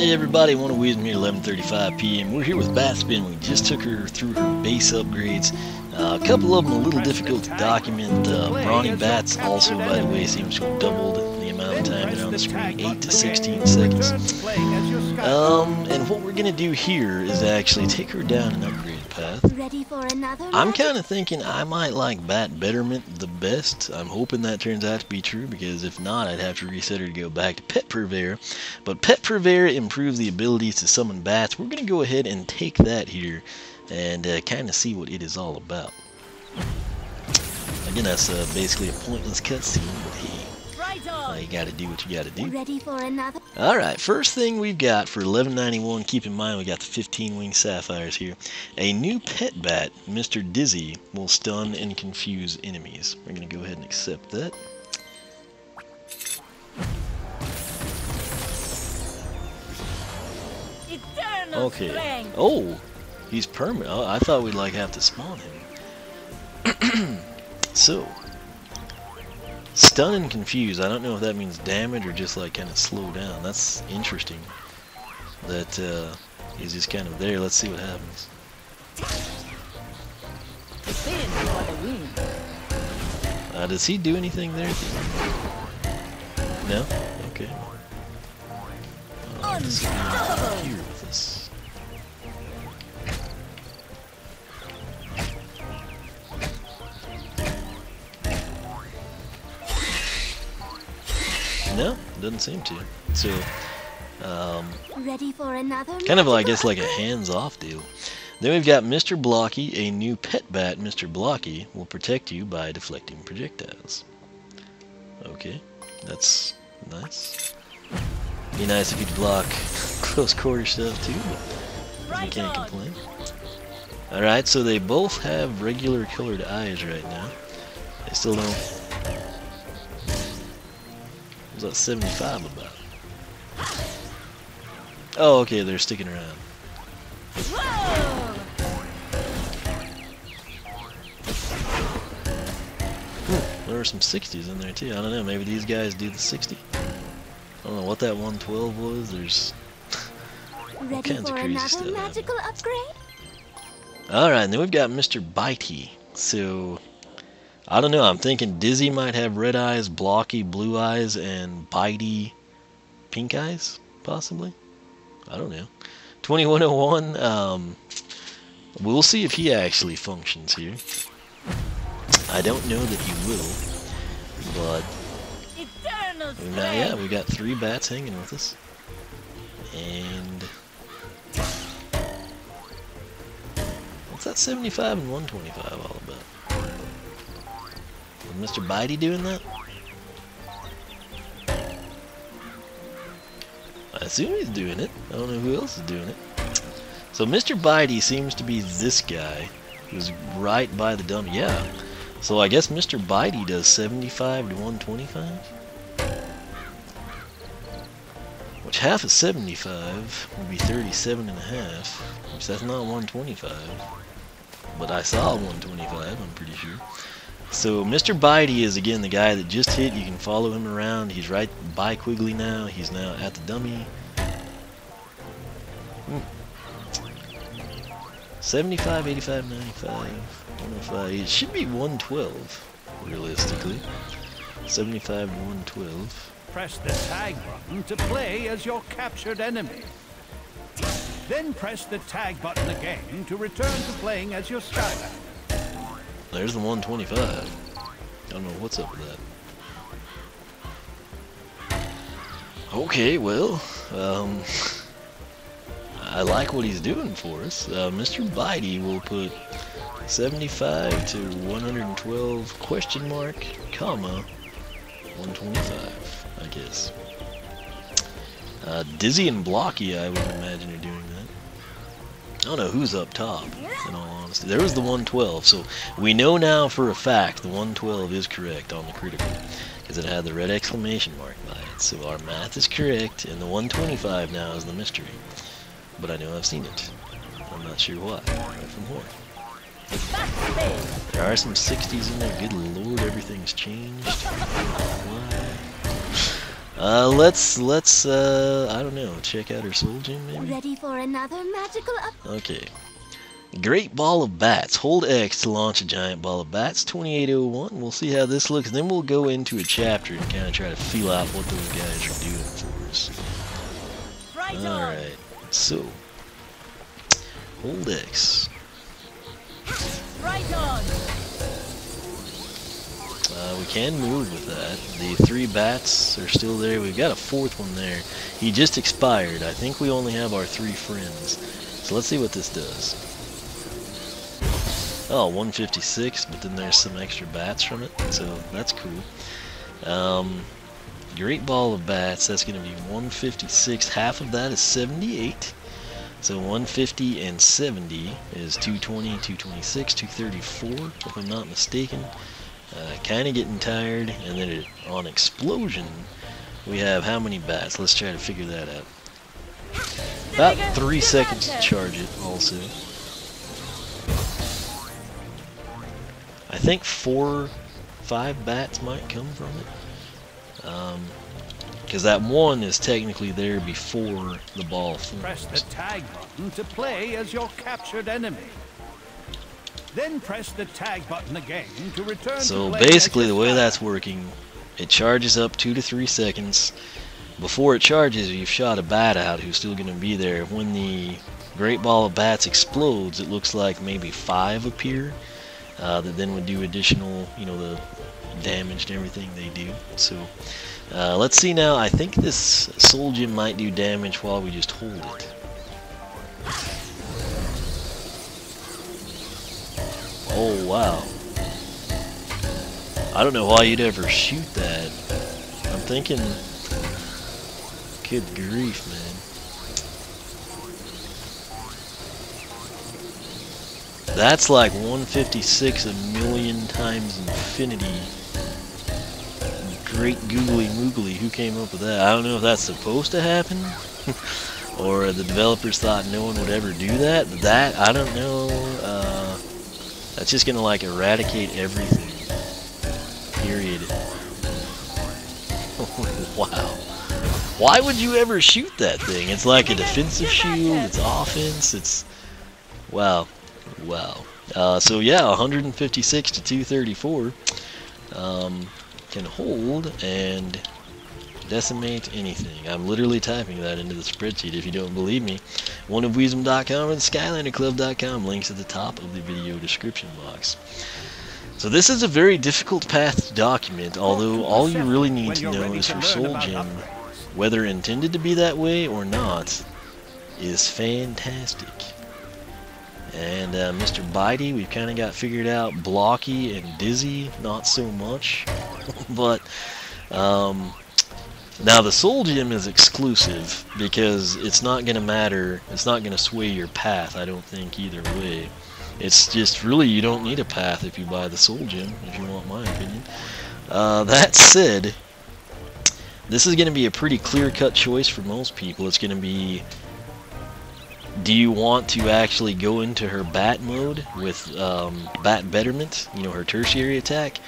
Hey everybody, One of Wisdom here, 11:35 p.m. We're here with Batspin. We just took her through her base upgrades. A couple of them a little difficult to document. Brawny Bats also, by the way, seems to have doubled the amount of time they're on the screen, 8 to 16 seconds. And what we're going to do here is actually take her down an upgrade path. I'm kind of thinking I might like Bat Betterment the best. I'm hoping that turns out to be true, because if not, I'd have to reset her to go back to Pet Purveyor. But Pet Purveyor improves the abilities to summon bats. We're going to go ahead and take that here and kind of see what it is all about. Again, that's basically a pointless cutscene, but hey, you gotta do what you gotta do. Ready for another? Alright, first thing we've got for 1191, keep in mind we got the 15-wing sapphires here. A new pet bat, Mr. Dizzy, will stun and confuse enemies. We're gonna go ahead and accept that. Okay. Oh, he's permanent. Oh, I thought we'd like have to spawn him. So, stun and confuse. I don't know if that means damage or just like kind of slow down. That's interesting. That he's just kind of there. Let's see what happens. Does he do anything there? No? Okay. Here with this. No, doesn't seem to. So, ready for another? kind of, I guess, like a hands-off deal. Then we've got Mr. Blocky, a new pet bat. Mr. Blocky will protect you by deflecting projectiles. Okay, that's nice. Be nice if you could block close quarter stuff too, but you can't complain. Alright, so they both have regular colored eyes right now. They still don't. What's that 75 about? Oh, okay, they're sticking around. There were some 60s in there too. I don't know, maybe these guys do the 60. I don't know what that 112 was. There's all kinds of crazy stuff. Magical upgrade? Alright, and then we've got Mr. Bitey. So, I don't know, I'm thinking Dizzy might have red eyes, Blocky blue eyes, and Bitey pink eyes, possibly? I don't know. 2101, we'll see if he actually functions here. I don't know that he will, but yeah, we got 3 bats hanging with us. And what's that 75 and 125 all about? Is Mr. Bitey doing that? I assume he's doing it. I don't know who else is doing it. So Mr. Bitey seems to be this guy who's right by the dummy. Yeah. So I guess Mr. Bitey does 75 to 125? Which half of 75 would be 37 and a half. Which that's not 125. But I saw 125, I'm pretty sure. So Mr. Bitey is again the guy that just hit. You can follow him around. He's right by Quigley now. He's now at the dummy. 75, 85, 95, 105. It should be 112, realistically. 75 to 112. Press the tag button to play as your captured enemy. Then press the tag button again to return to playing as your Skylander. There's the 125. I don't know what's up with that. Okay, well, I like what he's doing for us. Mr. Bitey will put 75 to 112 question mark, comma, 125, I guess. Dizzy and Blocky, I would imagine, are doing that. I don't know who's up top, in all honesty. There was the 112, so we know now for a fact the 112 is correct on the critical, because it had the red exclamation mark by it. So our math is correct, and the 125 now is the mystery. But I know I've seen it. I'm not sure why. Right from where. There are some 60s in there. Good lord, everything's changed. Why? Let's I don't know, check out her soul gem maybe? Ready for another magical up? Okay. Great ball of bats. Hold X to launch a giant ball of bats. 2801. We'll see how this looks. Then we'll go into a chapter and kind of try to feel out what those guys are doing for us. Alright. So. Hold X. Right on. We can move with that. The 3 bats are still there. We've got a 4th one there. He just expired. I think we only have our 3 friends. So let's see what this does. Oh, 156, but then there's some extra bats from it, so that's cool. Great ball of bats, that's going to be 156. Half of that is 78. So 150 and 70 is 220, 226, 234, if I'm not mistaken. Kind of getting tired, and then on explosion, we have how many bats? Let's try to figure that out. About 3 seconds to charge it, also. I think 4, 5 bats might come from it. Because that one is technically there before the ball forms. Press the tag button to play as your captured enemy. Then press the tag button again to return So to play basically as the your way that's working, it charges up 2 to 3 seconds. Before it charges, you've shot a bat out who's still going to be there. When the great ball of bats explodes, it looks like maybe 5 appear. That then would do additional, you know, the damage and everything they do. So, let's see now. I think this soul gem might do damage while we just hold it. Oh, wow. I don't know why you'd ever shoot that. I'm thinking, good grief, man. That's like 156 a million times infinity. Great googly moogly, who came up with that? I don't know if that's supposed to happen, or the developers thought no one would ever do that, but that, I don't know, that's just gonna like eradicate everything. Period. Wow. Why would you ever shoot that thing? It's like a defensive shield, it's offense, it's... Wow. Wow. So yeah, 156 to 234 can hold and decimate anything. I'm literally typing that into the spreadsheet if you don't believe me. oneofwisdom.com or the SkylanderClub.com, links at the top of the video description box. So this is a very difficult path to document, although all you really need to know is for Soul Gem, whether intended to be that way or not, is fantastic. And Mr. Bitey, we've kind of got figured out. Blocky and Dizzy, not so much. But now the Soul Gem is exclusive because it's not going to matter. It's not going to sway your path, I don't think, either way. It's just really you don't need a path if you buy the Soul Gem, if you want my opinion. That said, this is going to be a pretty clear-cut choice for most people. It's going to be, do you want to actually go into her bat mode with bat betterment, you know, her tertiary attack,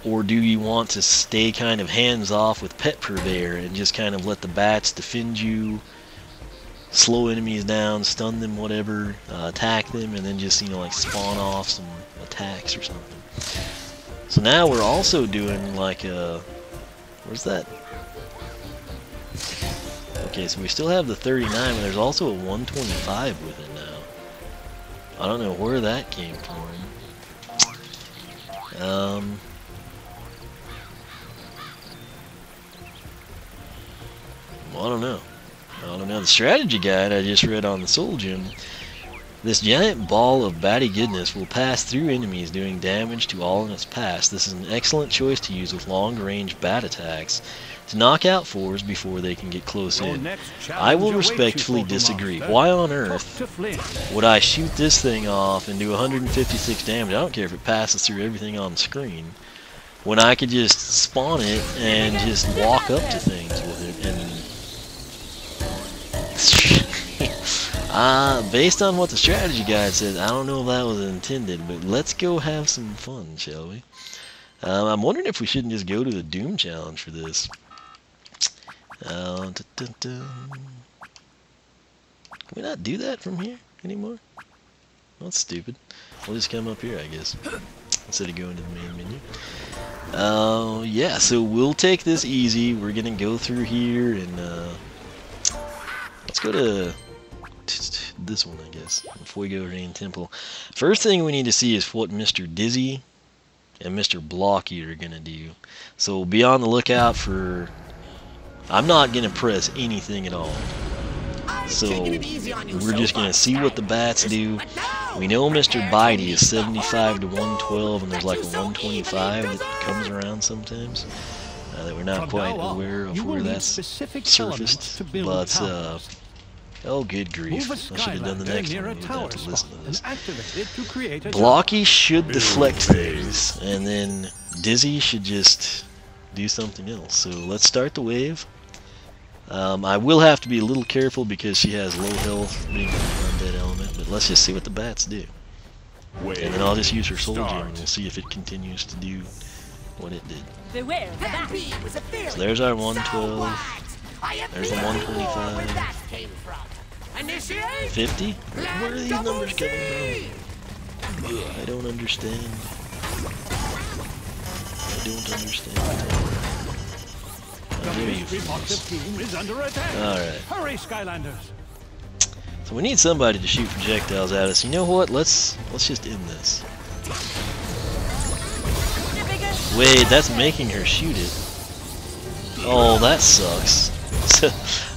or do you want to stay kind of hands-off with Pet Purveyor and just kind of let the bats defend you, slow enemies down, stun them, whatever, attack them, and then just, you know, like spawn off some attacks or something. So now we're also doing like a, where's that? Okay, so we still have the 39, but there's also a 125 with it now. I don't know where that came from. Well, I don't know. The strategy guide I just read on the Soul Gem. This giant ball of batty goodness will pass through enemies, doing damage to all in its path. This is an excellent choice to use with long-range bat attacks to knock out foes before they can get close in. I will respectfully disagree. Why on earth would I shoot this thing off and do 156 damage? I don't care if it passes through everything on the screen, when I could just spawn it and just walk up to things with it. And based on what the strategy guide said, I don't know if that was intended, but let's go have some fun, shall we? I'm wondering if we shouldn't just go to the Doom challenge for this. Dun, dun, dun. Can we not do that from here anymore? Well, that's stupid. We'll just come up here, I guess, instead of going to the main menu. Yeah, so we'll take this easy. We're gonna go through here and let's go to this one, I guess, before we go to Rain Temple. First thing we need to see is what Mr. Dizzy and Mr. Blocky are gonna do. So be on the lookout for. I'm not gonna press anything at all. So we're just gonna see what the bats do. We know Mr. Bitey is 75 to 112, and there's like a 125 that comes around sometimes that we're not quite aware of where that's surfaced. But oh, good grief! I should have done the next one. We'd have to listen to this. Blocky should deflect things, and then Dizzy should just do something else. So let's start the wave. I will have to be a little careful because she has low health being an undead element, but let's just see what the bats do. And then I'll just use her soul gem and we'll see if it continues to do what it did. So there's our 112. There's the 125. 50? Where are these numbers coming from? I don't understand. I don't understand. Alright. Hurry, Skylanders! So we need somebody to shoot projectiles at us. You know what? Let's just end this. Wait, that's making her shoot it. Oh, that sucks.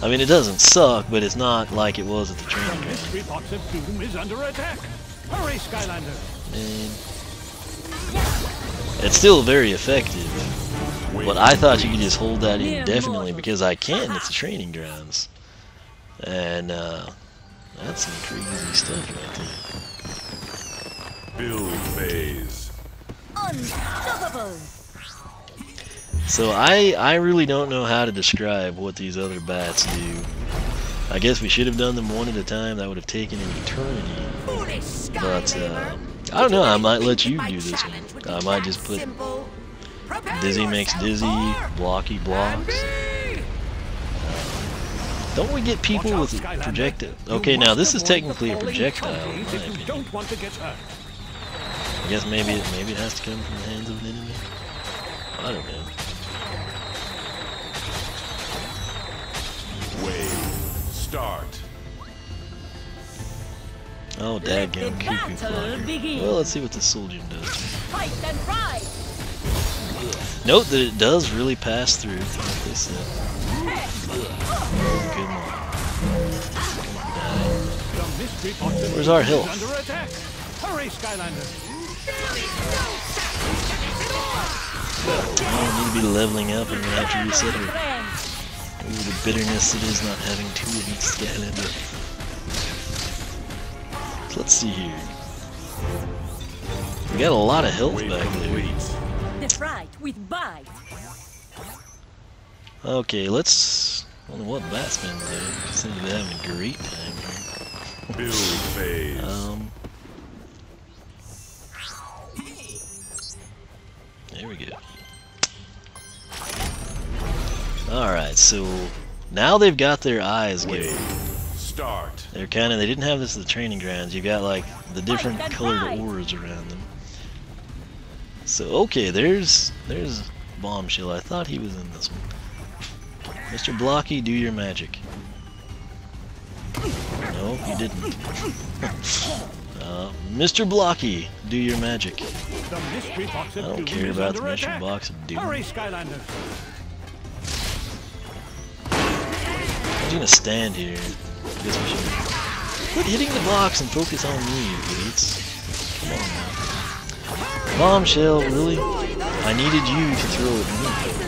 I mean, it doesn't suck, but it's not like it was at the training ground. Mystery box of doom is under attack. Hurry, Skylander! Man. It's still very effective. But I thought you could just hold that indefinitely because I can. It's the training grounds. And that's some crazy stuff right there. Build phase. Unstoppable. So I really don't know how to describe what these other bats do. I guess we should have done them one at a time. That would have taken an eternity. But I don't know. I might let you do this one. I might just put Dizzy makes Dizzy, Blocky blocks. Don't we get people with projectile? Okay, now this is technically a projectile, in my opinion. I guess maybe it has to come from the hands of an enemy. I don't know. Wave start. Oh, dadgum cuckoo clocker. Well, let's see what this soul gem does. Note that it does really pass through, like they said. Good one. Where's our health? Hurry, Skylander! I need to be leveling up and have to reset her. Ooh, the bitterness it is not having two of each Skylander. So let's see here. We got a lot of health back there. That's right, with bite. Okay, let's. I don't know what Batman's doing. Seems to be having a great time here. Build phase. There we go. Alright, so now they've got their eyes going. Start. They didn't have this at the training grounds. You got like the different colored auras around them. So okay, there's Bombshell. I thought he was in this one. Mr. Blocky, do your magic. No, he didn't. Mr. Blocky, do your magic. I don't care about the mystery box of doom. Hurry, Skylander! I'm gonna stand here. I guess we should quit hitting the box and focus on me, you idiots. Come on now. Bombshell, really? I needed you to throw at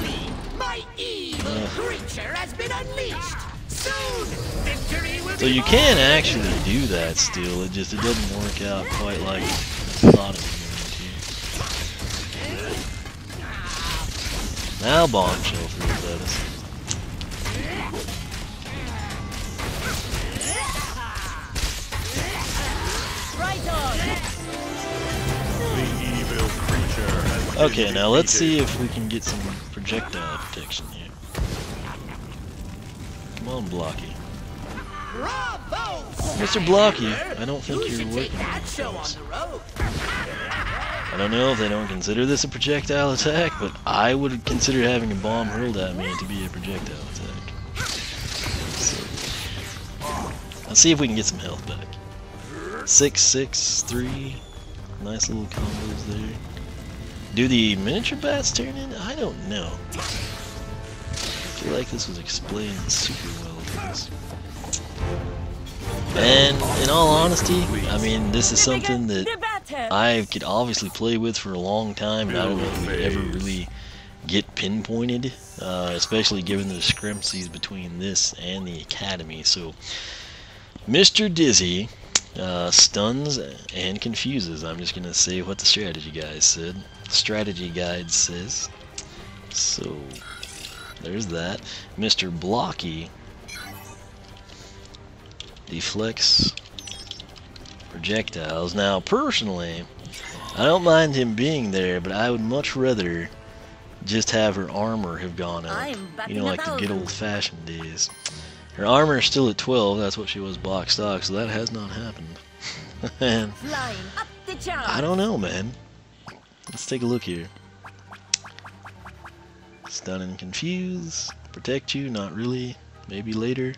me. My evil creature has been unleashed. Soon, victory will So you can actually do that still, it doesn't work out quite like I thought it was going to. Now Bombshell throws at us. Okay, now let's see if we can get some projectile protection here. on, Blocky. Bravo, Mr. Blocky, I don't think you you're should working take that with show on those. the road. I don't know if they don't consider this a projectile attack, but I would consider having a bomb hurled at me to be a projectile attack. So, let's see if we can get some health back. 6, 6, 3. Nice little combos there. Do the miniature bats turn in? I don't know. I feel like this was explained super well to us. And in all honesty, I mean, this is something that I could obviously play with for a long time, and I don't know if we'd ever really get pinpointed, especially given the discrepancies between this and the Academy. So, Mr. Dizzy stuns and confuses. I'm just going to say what the strategy guide said. Strategy guide says. So, there's that. Mr. Blocky deflects projectiles. Now, personally, I don't mind him being there, but I would much rather just have her armor have gone up. You know, like the good old-fashioned days. Her armor is still at 12. That's what she was box stock, so that has not happened. And I don't know, man. Let's take a look here. Stun and confuse. Protect you, not really. Maybe later.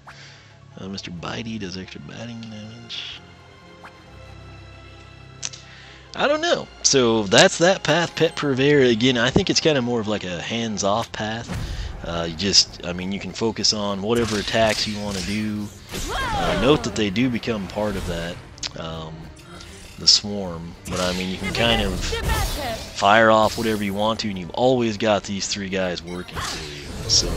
Mr. Bitey does extra batting damage. I don't know. So that's that path, Pet Purveyor. Again, I think it's kind of more of like a hands-off path. I mean, you can focus on whatever attacks you want to do. Note that they do become part of that, the swarm. But I mean, you can kind of fire off whatever you want to, and you've always got these 3 guys working for you. So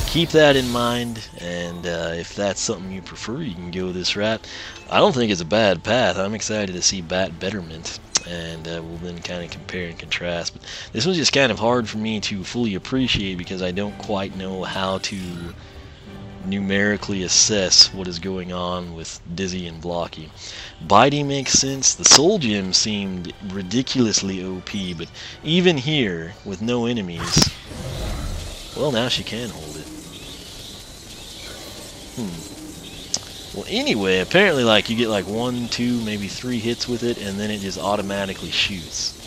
keep that in mind, and if that's something you prefer, you can go this route. I don't think it's a bad path. I'm excited to see Bat Betterment, and we'll then kind of compare and contrast. But this was just kind of hard for me to fully appreciate because I don't quite know how to numerically assess what is going on with Dizzy and Blocky. Bitey makes sense. The Soul Gem seemed ridiculously OP, but even here, with no enemies, well, now she can hold it. Well, anyway, apparently, like, you get like 1, 2, maybe 3 hits with it, and then it just automatically shoots.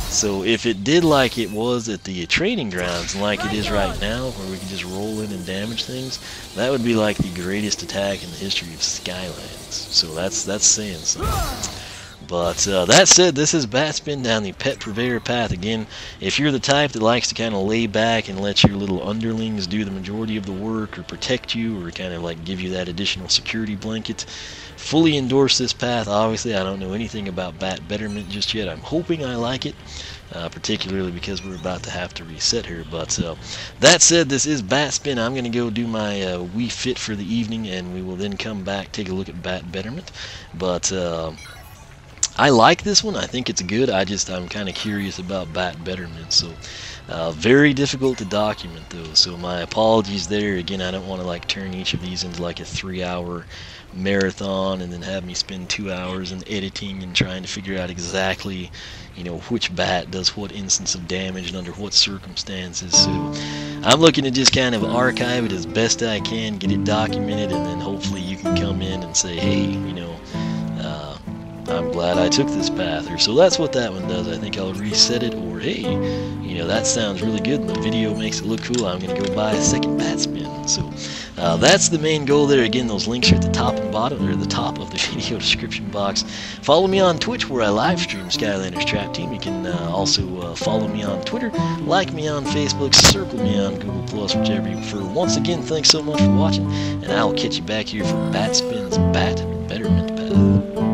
So if it did like it was at the training grounds, like it is right now, where we can just roll in and damage things, that would be like the greatest attack in the history of Skylanders. So that's saying something. But that said, this is Batspin down the Pet Purveyor path. Again, if you're the type that likes to kind of lay back and let your little underlings do the majority of the work, or protect you, or kind of like give you that additional security blanket, fully endorse this path. Obviously, I don't know anything about Bat Betterment just yet. I'm hoping I like it, particularly because we're about to have to reset her. But that said, this is Batspin. I'm going to go do my Wii Fit for the evening, and we will then come back, take a look at Bat Betterment. But I like this one. I think it's good. I'm kind of curious about Bat Betterment. So very difficult to document though. So my apologies there. Again, I don't want to like turn each of these into like a 3-hour marathon and then have me spend 2 hours in editing and trying to figure out exactly, you know, which bat does what instance of damage and under what circumstances. So I'm looking to just kind of archive it as best I can, get it documented, and then hopefully you can come in and say, hey, you know, I'm glad I took this path, or so that's what that one does. I think I'll reset it, or hey, you know, that sounds really good and the video makes it look cool, I'm going to go buy a second Batspin. So that's the main goal there. Again, those links are at the top and bottom, or the top of the video description box. Follow me on Twitch where I live stream Skylanders Trap Team. You can also follow me on Twitter, like me on Facebook, circle me on Google+, whichever you prefer. Once again, thanks so much for watching, and I will catch you back here for Batspin's Bat Betterment path.